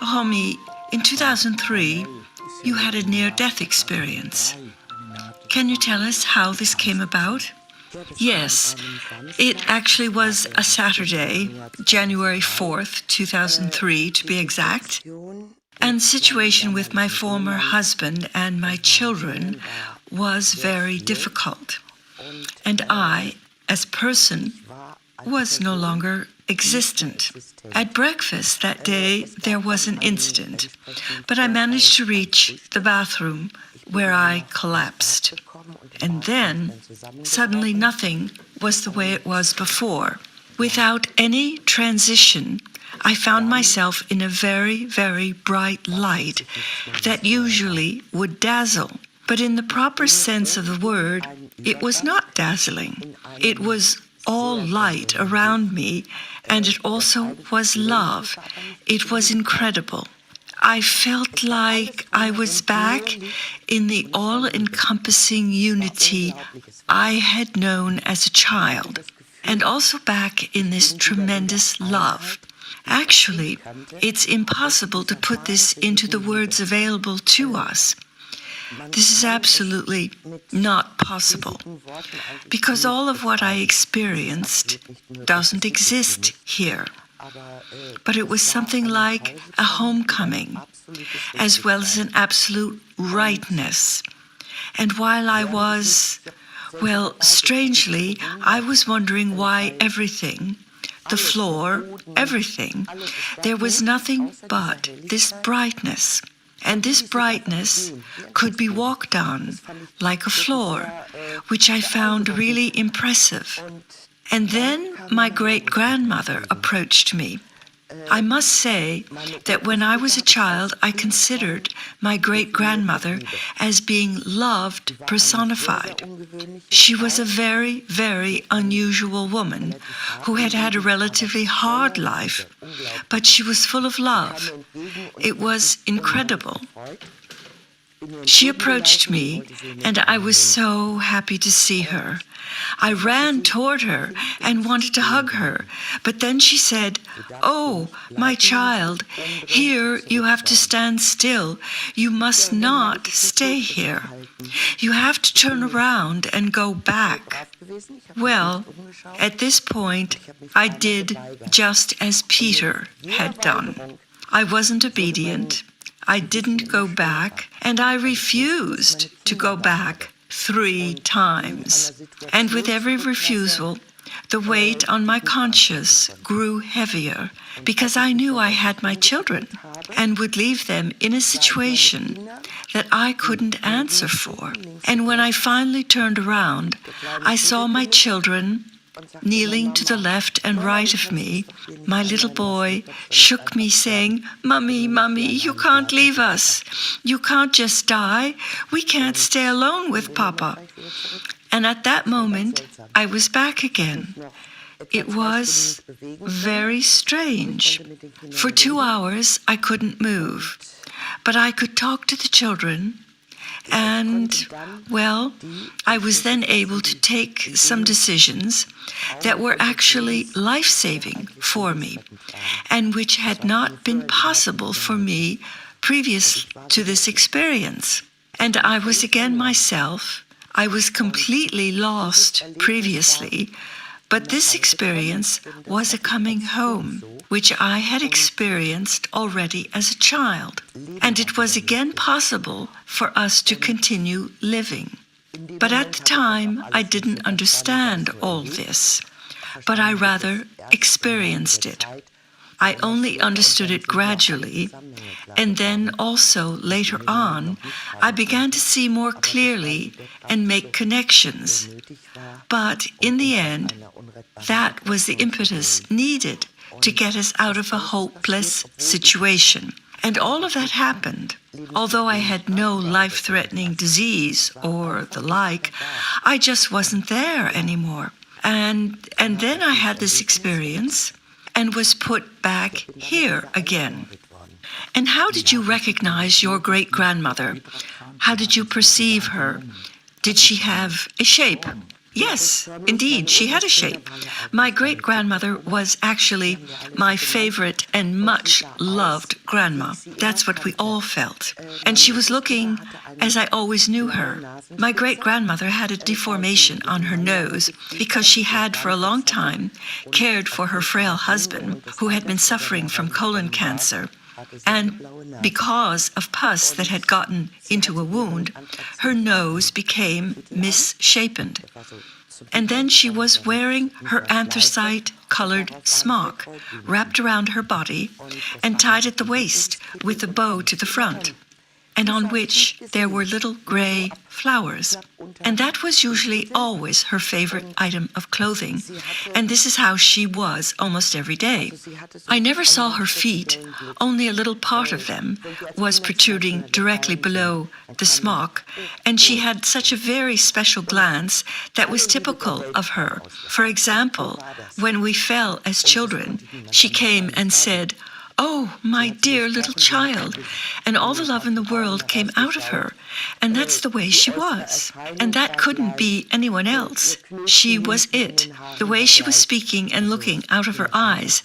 Romy, in 2003, you had a near-death experience. Can you tell us how this came about? Yes, it actually was a Saturday, January 4th, 2003 to be exact. And the situation with my former husband and my children was very difficult. And I, as a person, was no longer existent. At breakfast that day, there was an incident, but I managed to reach the bathroom where I collapsed. And then, suddenly nothing was the way it was before. Without any transition, I found myself in a very, very bright light that usually would dazzle. But in the proper sense of the word, it was not dazzling. It was all light around me, and it also was love. It was incredible. I felt like I was back in the all-encompassing unity I had known as a child, and also back in this tremendous love. Actually, it's impossible to put this into the words available to us. This is absolutely not possible, because all of what I experienced doesn't exist here. But it was something like a homecoming, as well as an absolute rightness. And while I was, strangely, I was wondering why everything, the floor, everything, there was nothing but this brightness. And this brightness could be walked on like a floor, which I found really impressive. And then my great-grandmother approached me. I must say that when I was a child, I considered my great-grandmother as being loved personified. She was a very, very unusual woman who had had a relatively hard life, but she was full of love. It was incredible. She approached me, and I was so happy to see her. I ran toward her and wanted to hug her, but then she said, "Oh, my child, here you have to stand still. You must not stay here. You have to turn around and go back." Well, at this point, I did just as Peter had done. I wasn't obedient. I didn't go back, and I refused to go back 3 times. And with every refusal, the weight on my conscience grew heavier, because I knew I had my children and would leave them in a situation that I couldn't answer for. And when I finally turned around, I saw my children kneeling to the left and right of me. My little boy shook me, saying, "Mummy, Mummy, you can't leave us. You can't just die. We can't stay alone with Papa." And at that moment, I was back again. It was very strange. For 2 hours, I couldn't move, but I could talk to the children. And, I was then able to take some decisions that were actually life-saving for me, and which had not been possible for me previous to this experience. And I was again myself. I was completely lost previously, but this experience was a coming home, which I had experienced already as a child. And it was again possible for us to continue living. But at the time, I didn't understand all this, but I rather experienced it. I only understood it gradually, and then also later on, I began to see more clearly and make connections. But in the end, that was the impetus needed to get us out of a hopeless situation. And all of that happened. Although I had no life-threatening disease or the like, I just wasn't there anymore. And then I had this experience and was put back here again. And how did you recognize your great-grandmother? How did you perceive her? Did she have a shape? Yes, indeed, she had a shape. My great-grandmother was actually my favorite and much loved grandma. That's what we all felt. And she was looking as I always knew her. My great-grandmother had a deformation on her nose because she had for a long time cared for her frail husband who had been suffering from colon cancer. And because of pus that had gotten into a wound, her nose became misshapen. And then she was wearing her anthracite-colored smock wrapped around her body and tied at the waist with a bow to the front, and on which there were little gray flowers. And that was usually always her favorite item of clothing, and this is how she was almost every day. I never saw her feet, only a little part of them was protruding directly below the smock, and she had such a very special glance that was typical of her. For example, when we fell as children, she came and said, "Oh, my dear little child," and all the love in the world came out of her, and that's the way she was. And that couldn't be anyone else. She was it. The way she was speaking and looking out of her eyes,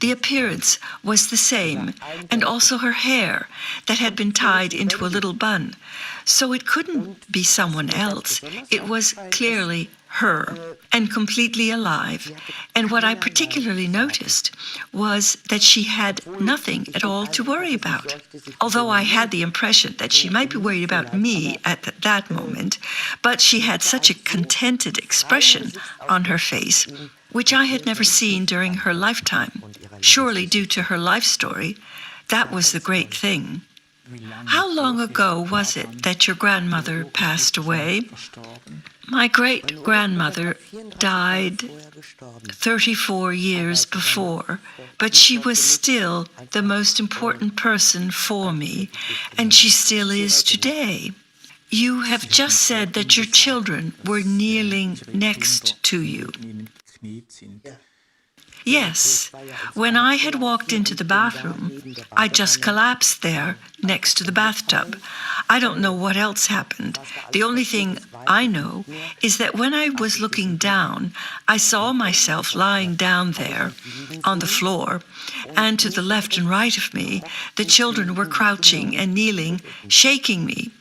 the appearance was the same, and also her hair that had been tied into a little bun. So it couldn't be someone else. It was clearly her, and completely alive. And what I particularly noticed was that she had nothing at all to worry about. Although I had the impression that she might be worried about me at that moment, but she had such a contented expression on her face, which I had never seen during her lifetime. Surely due to her life story, that was the great thing. How long ago was it that your grandmother passed away? My great-grandmother died 34 years before, but she was still the most important person for me, and she still is today. You have just said that your children were kneeling next to you. Yes, when I had walked into the bathroom, I just collapsed there next to the bathtub. I don't know what else happened. The only thing I know is that when I was looking down, I saw myself lying down there on the floor, and to the left and right of me, the children were crouching and kneeling, shaking me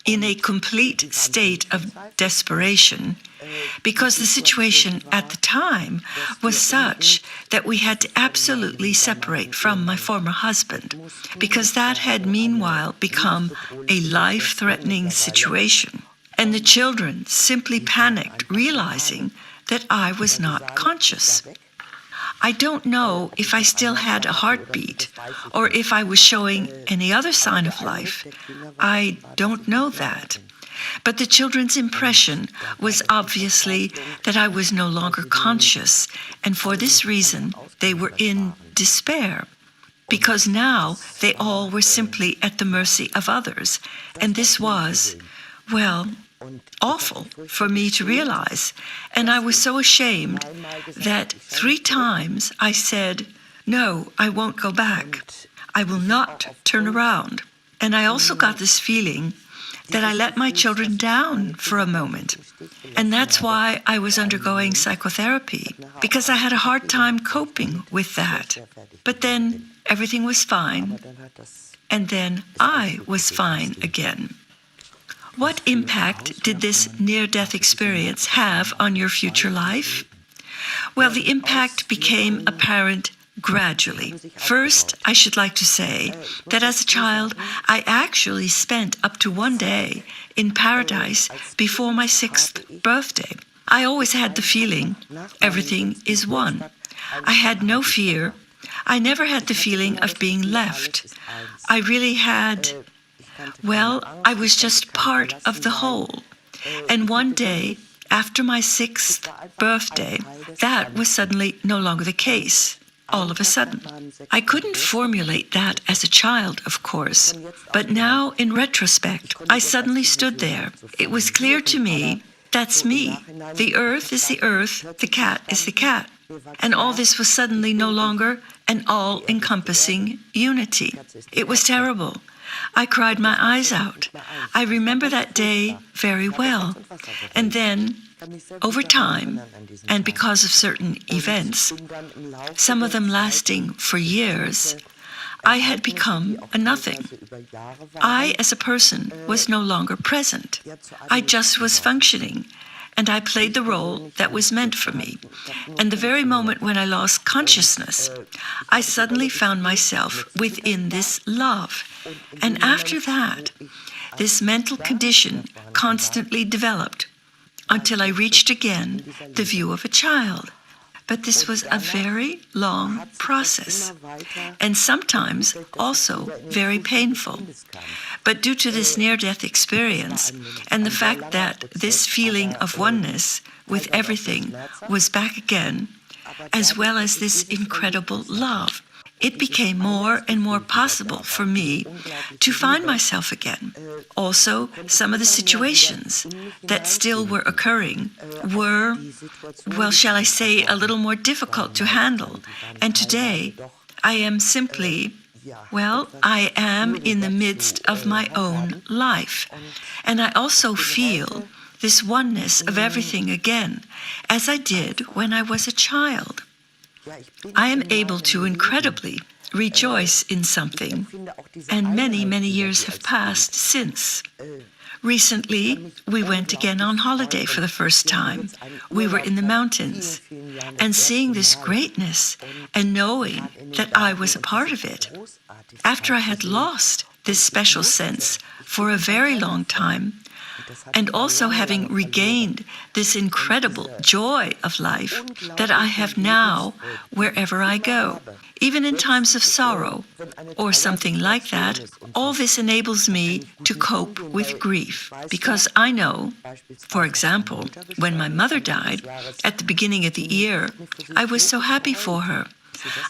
in a complete state of desperation, because the situation at the time was such that we had to absolutely separate from my former husband, because that had meanwhile become a life-threatening situation. And the children simply panicked, realizing that I was not conscious. I don't know if I still had a heartbeat or if I was showing any other sign of life. I don't know that. But the children's impression was obviously that I was no longer conscious, and for this reason they were in despair, because now they all were simply at the mercy of others, and this was, well, awful for me to realize. And I was so ashamed that 3 times I said, "No, I won't go back. I will not turn around." And I also got this feeling that I let my children down for a moment. And that's why I was undergoing psychotherapy, because I had a hard time coping with that. But then everything was fine, and then I was fine again. What impact did this near-death experience have on your future life? Well, the impact became apparent gradually. First, I should like to say that as a child, I actually spent up to 1 day in paradise before my 6th birthday. I always had the feeling everything is one. I had no fear. I never had the feeling of being left. I really had, well, I was just part of the whole. And one day, after my 6th birthday, that was suddenly no longer the case. All of a sudden. I couldn't formulate that as a child, of course, but now, in retrospect, I suddenly stood there. It was clear to me, that's me. The earth is the earth, the cat is the cat. And all this was suddenly no longer an all-encompassing unity. It was terrible. I cried my eyes out. I remember that day very well. And then Over time, and because of certain events, some of them lasting for years, I had become a nothing. I, as a person, was no longer present. I just was functioning, and I played the role that was meant for me. And the very moment when I lost consciousness, I suddenly found myself within this love. And after that, this mental condition constantly developed until I reached again the view of a child. But this was a very long process, and sometimes also very painful. But due to this near-death experience, and the fact that this feeling of oneness with everything was back again, as well as this incredible love, it became more and more possible for me to find myself again. Also, some of the situations that still were occurring were, well, shall I say, a little more difficult to handle. And today, I am simply, well, I am in the midst of my own life. And I also feel this oneness of everything again, as I did when I was a child. I am able to incredibly rejoice in something, and many, many years have passed since. Recently, we went again on holiday for the first time. We were in the mountains, and seeing this greatness and knowing that I was a part of it, after I had lost this special sense for a very long time, and also having regained this incredible joy of life that I have now wherever I go. Even in times of sorrow or something like that, all this enables me to cope with grief, because I know, for example, when my mother died at the beginning of the year, I was so happy for her.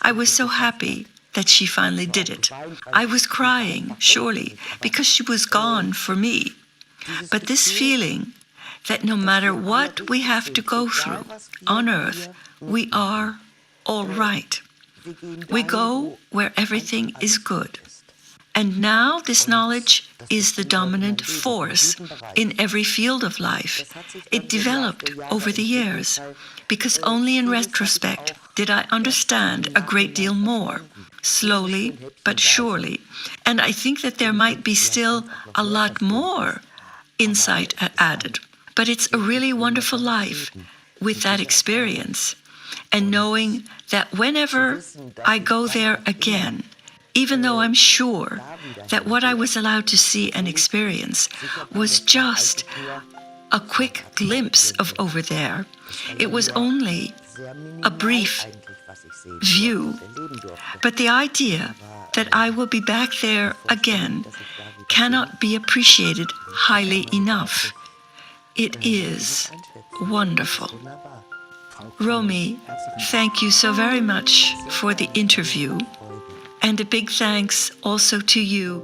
I was so happy that she finally did it. I was crying, surely, because she was gone for me. But this feeling that no matter what we have to go through on earth, we are all right. We go where everything is good. And now this knowledge is the dominant force in every field of life. It developed over the years, because only in retrospect did I understand a great deal more, slowly but surely. And I think that there might be still a lot more insight added. But it's a really wonderful life with that experience, and knowing that whenever I go there again, even though I'm sure that what I was allowed to see and experience was just a quick glimpse of over there, it was only a brief view. But the idea that I will be back there again cannot be appreciated highly enough. It is wonderful. Romy, thank you so very much for the interview, and a big thanks also to you